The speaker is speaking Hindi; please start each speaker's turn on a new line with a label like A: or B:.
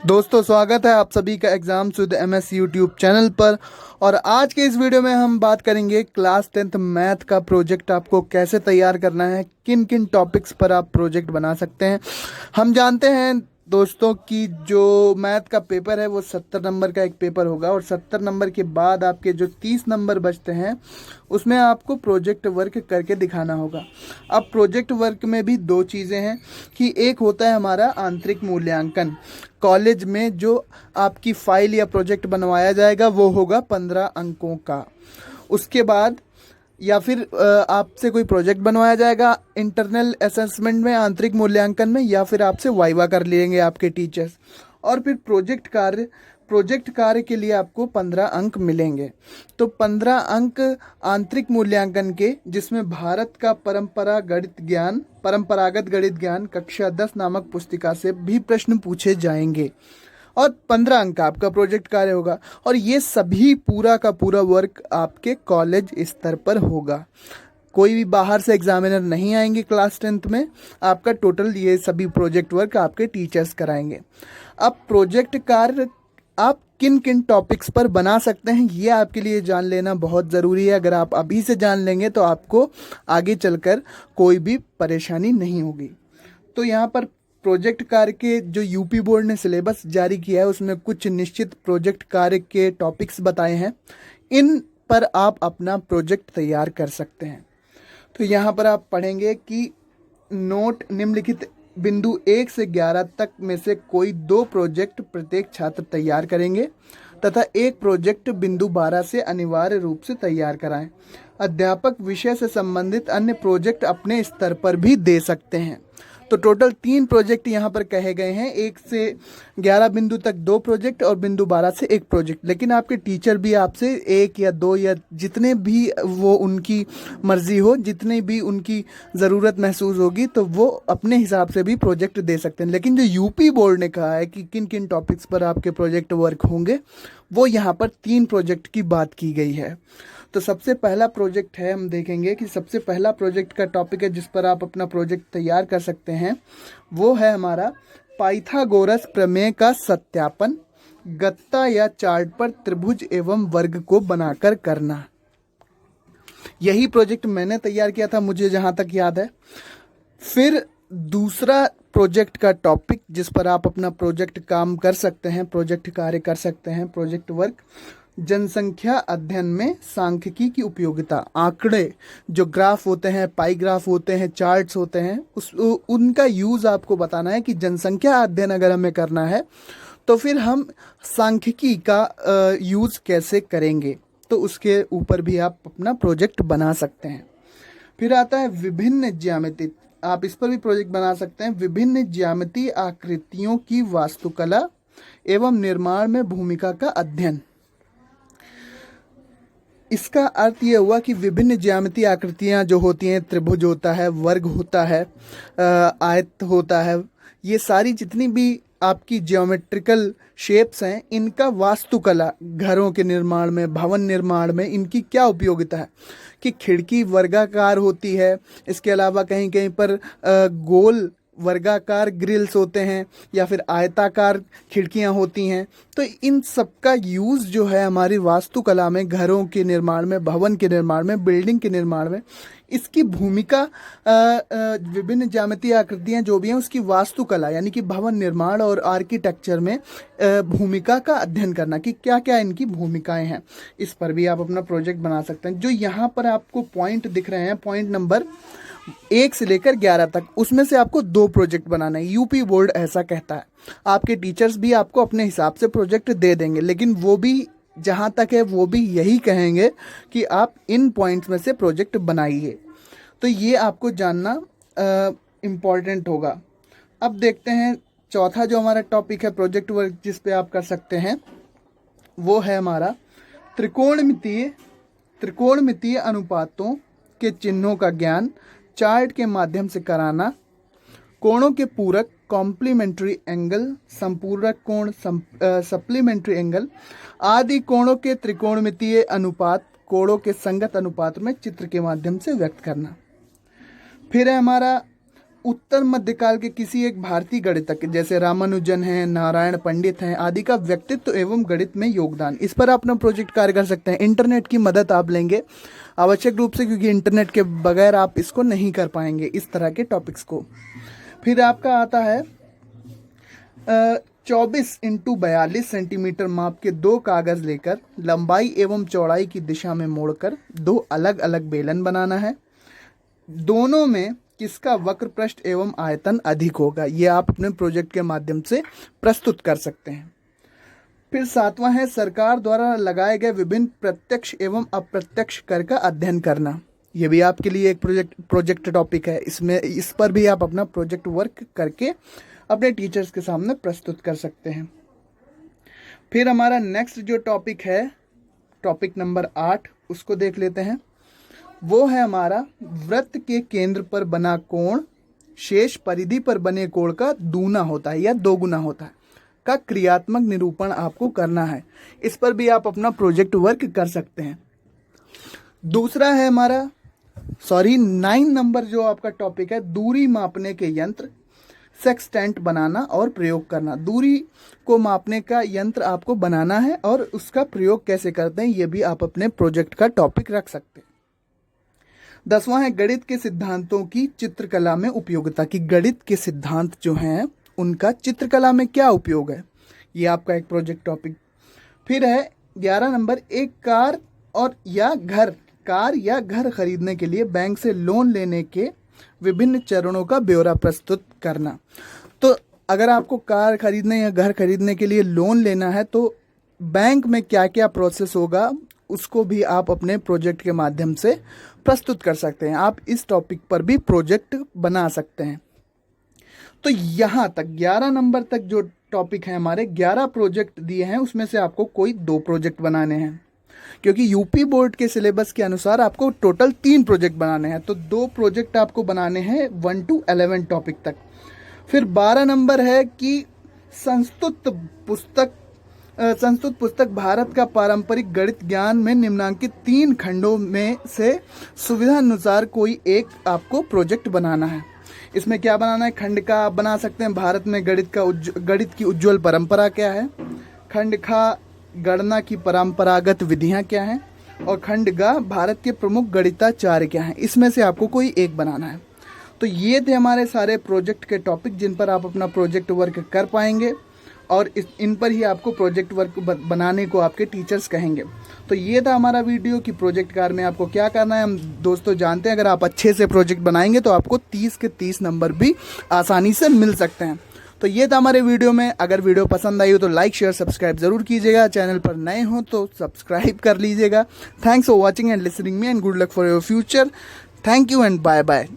A: दोस्तों स्वागत है आप सभी का exam with MS YouTube channel पर। और आज के इस वीडियो में हम बात करेंगे क्लास 10th मैथ का प्रोजेक्ट आपको कैसे तैयार करना है, किन किन टॉपिक्स पर आप प्रोजेक्ट बना सकते हैं। हम जानते हैं दोस्तों कि जो मैथ का पेपर है वो 70 नंबर का एक पेपर होगा और 70 नंबर के बाद आपके जो 30 नंबर बचते हैं उसमें आपको प्रोजेक्ट वर्क करके दिखाना होगा। अब प्रोजेक्ट वर्क में भी दो चीज़ें हैं कि एक होता है हमारा आंतरिक मूल्यांकन। कॉलेज में जो आपकी फाइल या प्रोजेक्ट बनवाया जाएगा वो होगा 15 अंकों का। उसके बाद या फिर आपसे कोई प्रोजेक्ट बनवाया जाएगा इंटरनल असेसमेंट में, आंतरिक मूल्यांकन में, या फिर आपसे वाइवा कर लेंगे आपके टीचर्स। और फिर प्रोजेक्ट कार्य के लिए आपको 15 अंक मिलेंगे। तो 15 अंक आंतरिक मूल्यांकन के, जिसमें भारत का परंपरागत गणित ज्ञान कक्षा 10 नामक पुस्तिका से भी प्रश्न पूछे जाएंगे और 15 अंक का आपका प्रोजेक्ट कार्य होगा। और ये सभी पूरा का पूरा वर्क आपके कॉलेज स्तर पर होगा। कोई भी बाहर से एग्जामिनर नहीं आएंगे क्लास 10th में। आपका टोटल ये सभी प्रोजेक्ट वर्क आपके टीचर्स कराएंगे। अब प्रोजेक्ट कार्य आप किन किन टॉपिक्स पर बना सकते हैं ये आपके लिए जान लेना बहुत ज़रूरी है। अगर आप अभी से जान लेंगे तो आपको आगे चलकर कोई भी परेशानी नहीं होगी। तो यहाँ पर प्रोजेक्ट कार्य के जो यूपी बोर्ड ने सिलेबस जारी किया है उसमें कुछ निश्चित प्रोजेक्ट कार्य के टॉपिक्स बताए हैं। इन पर आप अपना प्रोजेक्ट तैयार कर सकते हैं। तो यहाँ पर आप पढ़ेंगे कि नोट निम्नलिखित बिंदु 1 से 11 तक में से कोई 2 प्रोजेक्ट प्रत्येक छात्र तैयार करेंगे तथा एक प्रोजेक्ट बिंदु 12 से अनिवार्य रूप से तैयार कराएं। अध्यापक विषय से संबंधित अन्य प्रोजेक्ट अपने स्तर पर भी दे सकते हैं। तो टोटल 3 प्रोजेक्ट यहाँ पर कहे गए हैं। 1 से 11 बिंदु तक 2 प्रोजेक्ट और बिंदु 12 से 1 प्रोजेक्ट। लेकिन आपके टीचर भी आपसे 1 या 2 या जितने भी वो उनकी मर्जी हो, जितने भी उनकी ज़रूरत महसूस होगी तो वो अपने हिसाब से भी प्रोजेक्ट दे सकते हैं। लेकिन जो यूपी बोर्ड ने कहा है कि किन किन टॉपिक्स पर आपके प्रोजेक्ट वर्क होंगे, वो यहाँ पर 3 प्रोजेक्ट की बात की गई है। तो सबसे पहला प्रोजेक्ट है, हम देखेंगे कि सबसे पहला प्रोजेक्ट का टॉपिक है जिस पर आप अपना प्रोजेक्ट तैयार कर सकते हैं, वो है हमारा पाइथागोरस प्रमेय का सत्यापन, गत्ता या चार्ट पर त्रिभुज एवं वर्ग को बनाकर करना। यही प्रोजेक्ट मैंने तैयार किया था, मुझे जहाँ तक याद है। फिर दूसरा प्रोजेक्ट का टॉपिक जिस पर आप अपना प्रोजेक्ट काम कर सकते हैं, प्रोजेक्ट कार्य कर सकते हैं, प्रोजेक्ट वर्क, जनसंख्या अध्ययन में सांख्यिकी की उपयोगिता। आंकड़े जो ग्राफ होते हैं, पाई ग्राफ होते हैं, चार्ट्स होते हैं, उनका यूज़ आपको बताना है कि जनसंख्या अध्ययन अगर हमें करना है तो फिर हम सांख्यिकी का यूज़ कैसे करेंगे। तो उसके ऊपर भी आप अपना प्रोजेक्ट बना सकते हैं। फिर आता है विभिन्न ज्यामिति, आप इस पर भी प्रोजेक्ट बना सकते हैं। विभिन्न ज्यामितीय आकृतियों की वास्तुकला एवं निर्माण में भूमिका का अध्ययन। इसका अर्थ ये हुआ कि विभिन्न ज्यामितीय आकृतियाँ जो होती हैं, त्रिभुज होता है, वर्ग होता है, आयत होता है, ये सारी जितनी भी आपकी ज्योमेट्रिकल शेप्स हैं, इनका वास्तुकला, घरों के निर्माण में, भवन निर्माण में इनकी क्या उपयोगिता है। कि खिड़की वर्गाकार होती है, इसके अलावा कहीं कहीं पर गोल वर्गाकार ग्रिल्स होते हैं या फिर आयताकार खिड़कियां होती हैं। तो इन सब का यूज़ जो है हमारी वास्तुकला में, घरों के निर्माण में, भवन के निर्माण में, बिल्डिंग के निर्माण में, इसकी भूमिका विभिन्न ज्यामितीय आकृतियां जो भी हैं उसकी वास्तुकला यानी कि भवन निर्माण और आर्किटेक्चर में भूमिका का अध्ययन करना कि क्या क्या इनकी भूमिकाएं हैं। इस पर भी आप अपना प्रोजेक्ट बना सकते हैं। जो यहाँ पर आपको पॉइंट दिख रहे हैं, पॉइंट नंबर 1 से लेकर 11 तक, उसमें से आपको 2 प्रोजेक्ट बनाना है। यूपी बोर्ड ऐसा कहता है। आपके टीचर्स भी आपको अपने हिसाब से प्रोजेक्ट दे देंगे, लेकिन वो भी जहाँ तक है वो भी यही कहेंगे कि आप इन पॉइंट्स में से प्रोजेक्ट बनाइए। तो ये आपको जानना इम्पॉर्टेंट होगा। अब देखते हैं चौथा जो हमारा टॉपिक है प्रोजेक्ट वर्क जिस पे आप कर सकते हैं, वो है हमारा त्रिकोणमितीय अनुपातों के चिन्हों का ज्ञान चार्ट के माध्यम से कराना, कोणों के पूरक कॉम्प्लीमेंट्री एंगल, संपूरक कोण सप्लीमेंट्री एंगल आदि कोणों के त्रिकोणमितीय अनुपात कोणों के संगत अनुपात में चित्र के माध्यम से व्यक्त करना। फिर है हमारा उत्तर मध्यकाल के किसी एक भारतीय गणितज्ञ जैसे रामानुजन हैं, नारायण पंडित हैं आदि का व्यक्तित्व एवं गणित में योगदान, इस पर अपना प्रोजेक्ट कार्य कर सकते हैं। इंटरनेट की मदद आप लेंगे आवश्यक रूप से, क्योंकि इंटरनेट के बगैर आप इसको नहीं कर पाएंगे इस तरह के टॉपिक्स को। फिर आपका आता है 24x42 सेंटीमीटर माप के 2 कागज लेकर लंबाई एवं चौड़ाई की दिशा में मोड़कर 2 अलग अलग बेलन बनाना है। दोनों में किसका वक्र पृष्ठ एवं आयतन अधिक होगा, ये आप अपने प्रोजेक्ट के माध्यम से प्रस्तुत कर सकते हैं। फिर 7वां है सरकार द्वारा लगाए गए विभिन्न प्रत्यक्ष एवं अप्रत्यक्ष कर का अध्ययन करना। ये भी आपके लिए एक प्रोजेक्ट टॉपिक है। इस पर भी आप अपना प्रोजेक्ट वर्क करके अपने टीचर्स के सामने प्रस्तुत कर सकते हैं। फिर हमारा नेक्स्ट जो टॉपिक है, टॉपिक नंबर 8, उसको देख लेते हैं। वो है हमारा वृत्त के केंद्र पर बना कोण शेष परिधि पर बने कोण का दूना होता है या दोगुना होता है का क्रियात्मक निरूपण आपको करना है। इस पर भी आप अपना प्रोजेक्ट वर्क कर सकते हैं। दूसरा है हमारा 9 नंबर जो आपका टॉपिक है, दूरी मापने के यंत्र सेक्सटेंट बनाना और प्रयोग करना। दूरी को मापने का यंत्र आपको बनाना है और उसका प्रयोग कैसे करते हैं ये भी आप अपने प्रोजेक्ट का टॉपिक रख सकते हैं। 10वां है गणित के सिद्धांतों की चित्रकला में उपयोगिता, की गणित के सिद्धांत जो हैं उनका चित्रकला में क्या उपयोग है, ये आपका एक प्रोजेक्ट टॉपिक। फिर है 11 नंबर, एक कार या घर खरीदने के लिए बैंक से लोन लेने के विभिन्न चरणों का ब्यौरा प्रस्तुत करना। तो अगर आपको कार खरीदने या घर खरीदने के लिए लोन लेना है तो बैंक में क्या क्या प्रोसेस होगा उसको भी आप अपने प्रोजेक्ट के माध्यम से प्रस्तुत कर सकते हैं। आप इस टॉपिक पर भी प्रोजेक्ट बना सकते हैं। तो यहाँ तक 11 नंबर तक जो टॉपिक है हमारे 11 प्रोजेक्ट दिए हैं, उसमें से आपको कोई 2 प्रोजेक्ट बनाने हैं, क्योंकि यूपी बोर्ड के सिलेबस के अनुसार आपको टोटल 3 प्रोजेक्ट बनाने हैं। तो 2 प्रोजेक्ट आपको बनाने हैं 1 to 11 टॉपिक तक। फिर 12 नंबर है कि संस्तुत पुस्तक भारत का पारंपरिक गणित ज्ञान में निम्नांकित 3 खंडों में से सुविधा अनुसार कोई एक आपको प्रोजेक्ट बनाना है। इसमें क्या बनाना है, खंड का आप बना सकते हैं भारत में गणित की उज्ज्वल परंपरा क्या है, खंड खा गणना की परंपरागत विधियां क्या हैं, और खंड ग भारत के प्रमुख गणिताचार्य क्या हैं। इसमें से आपको कोई एक बनाना है। तो ये थे हमारे सारे प्रोजेक्ट के टॉपिक जिन पर आप अपना प्रोजेक्ट वर्क कर पाएंगे और इन पर ही आपको प्रोजेक्ट वर्क बनाने को आपके टीचर्स कहेंगे। तो ये था हमारा वीडियो कि प्रोजेक्ट कार्य में आपको क्या करना है। हम दोस्तों जानते हैं अगर आप अच्छे से प्रोजेक्ट बनाएंगे तो आपको 30 के 30 नंबर भी आसानी से मिल सकते हैं। तो ये था हमारे वीडियो में। अगर वीडियो पसंद आई हो तो लाइक शेयर सब्सक्राइब जरूर कीजिएगा। चैनल पर नए हो तो सब्सक्राइब कर लीजिएगा। Thanks for watching and listening me and good luck for your future. Thank you and bye bye.